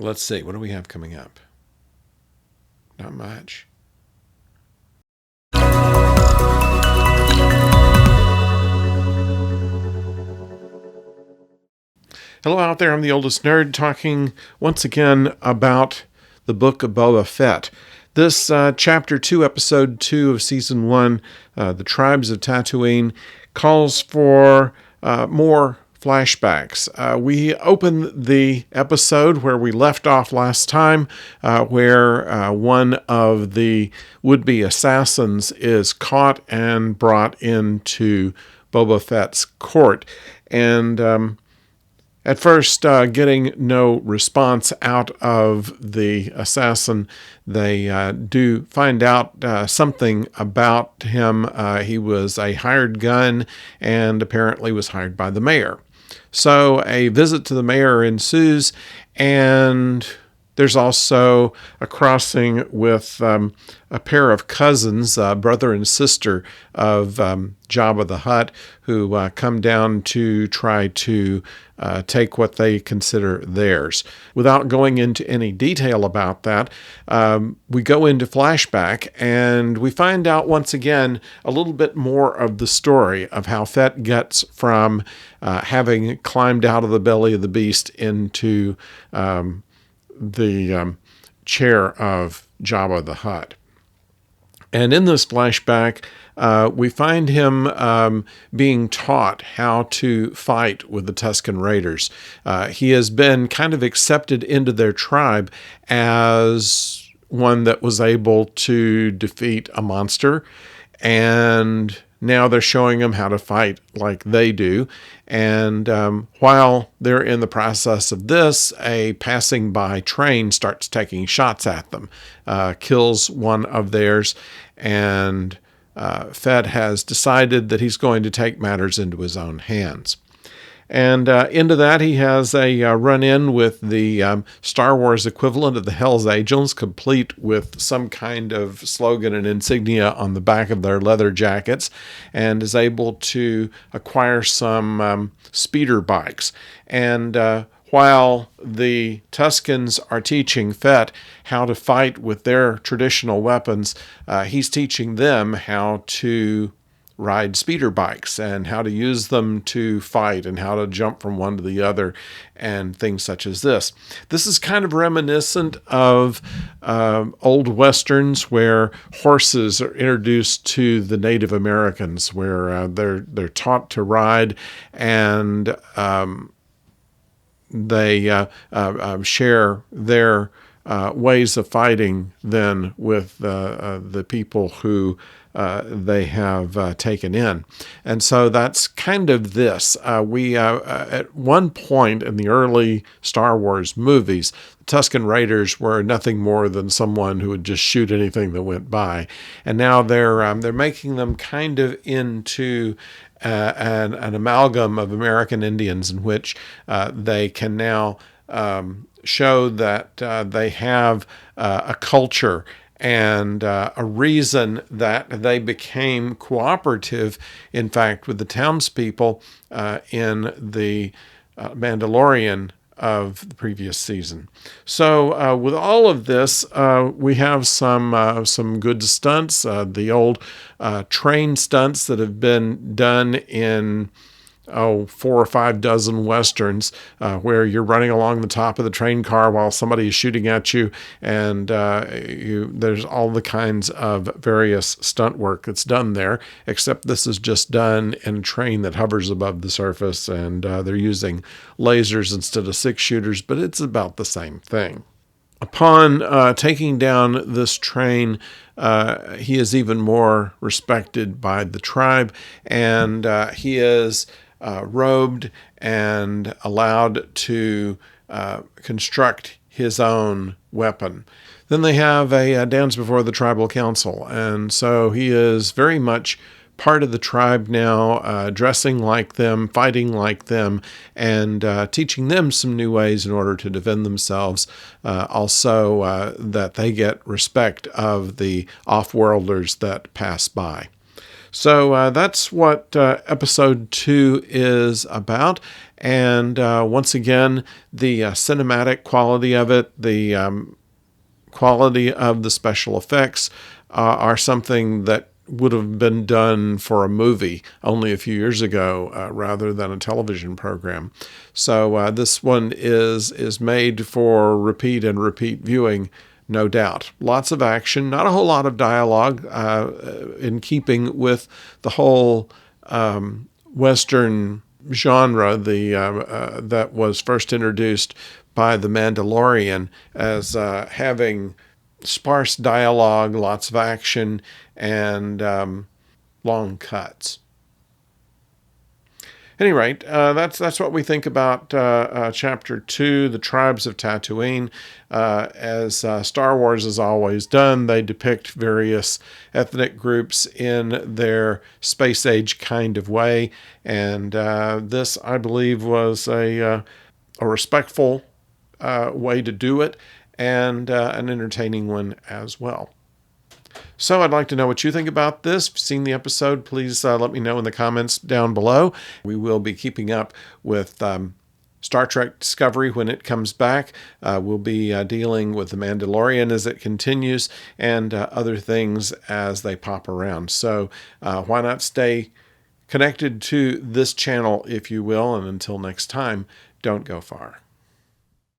Let's see, what do we have coming up? Not much. Hello out there, I'm the oldest nerd talking once again about the book of Boba Fett. This chapter 2, episode 2 of season 1, The Tribes of Tatooine, calls for more flashbacks. We open the episode where we left off last time, where one of the would-be assassins is caught and brought into Boba Fett's court. And at first, getting no response out of the assassin, they do find out something about him. He was a hired gun and apparently was hired by the mayor. So a visit to the mayor ensues, and there's also a crossing with a pair of cousins, brother and sister of Jabba the Hutt, who come down to try to take what they consider theirs. Without going into any detail about that, we go into flashback and we find out once again a little bit more of the story of how Fett gets from having climbed out of the belly of the beast into the chair of Jabba the Hutt. And in this flashback, we find him being taught how to fight with the Tusken Raiders. He has been kind of accepted into their tribe as one that was able to defeat a monster, and now they're showing him how to fight like they do. And while they're in the process of this, a passing by train starts taking shots at them, kills one of theirs, and Fett has decided that he's going to take matters into his own hands. And into that, he has a run-in with the Star Wars equivalent of the Hells Angels, complete with some kind of slogan and insignia on the back of their leather jackets, and is able to acquire some speeder bikes. And while the Tuskens are teaching Fett how to fight with their traditional weapons, he's teaching them how to ride speeder bikes and how to use them to fight and how to jump from one to the other and things such as this. This is kind of reminiscent of old westerns where horses are introduced to the Native Americans, where they're taught to ride, and they share their ways of fighting then with the people who they have taken in. And so that's kind of this. We at one point in the early Star Wars movies, the Tusken Raiders were nothing more than someone who would just shoot anything that went by. And now they're making them kind of into an amalgam of American Indians, in which they can now show that they have a culture and a reason that they became cooperative, in fact, with the townspeople in the Mandalorian of the previous season. So with all of this, we have some good stunts, the old train stunts that have been done in 4 or 5 dozen westerns, where you're running along the top of the train car while somebody is shooting at you, and there's all the kinds of various stunt work that's done there, except this is just done in a train that hovers above the surface, and they're using lasers instead of 6-shooters, but it's about the same thing. Upon taking down this train, he is even more respected by the tribe, and he is robed and allowed to construct his own weapon. Then they have a dance before the tribal council, and so he is very much part of the tribe now, dressing like them, fighting like them, and teaching them some new ways in order to defend themselves. Also, that they get respect of the off-worlders that pass by. So that's what episode 2 is about. And once again, the cinematic quality of it, the quality of the special effects are something that would have been done for a movie only a few years ago rather than a television program. So this one is made for repeat and repeat viewing, no doubt. Lots of action, not a whole lot of dialogue, in keeping with the whole Western genre that was first introduced by The Mandalorian as having sparse dialogue, lots of action, and long cuts. At any rate, that's what we think about Chapter 2, The Tribes of Tatooine. As Star Wars has always done, they depict various ethnic groups in their space age kind of way. And this, I believe, was a respectful way to do it, and an entertaining one as well. So I'd like to know what you think about this. If you've seen the episode, please let me know in the comments down below. We will be keeping up with Star Trek Discovery when it comes back. We'll be dealing with The Mandalorian as it continues, and other things as they pop around. So why not stay connected to this channel, if you will, and until next time, don't go far.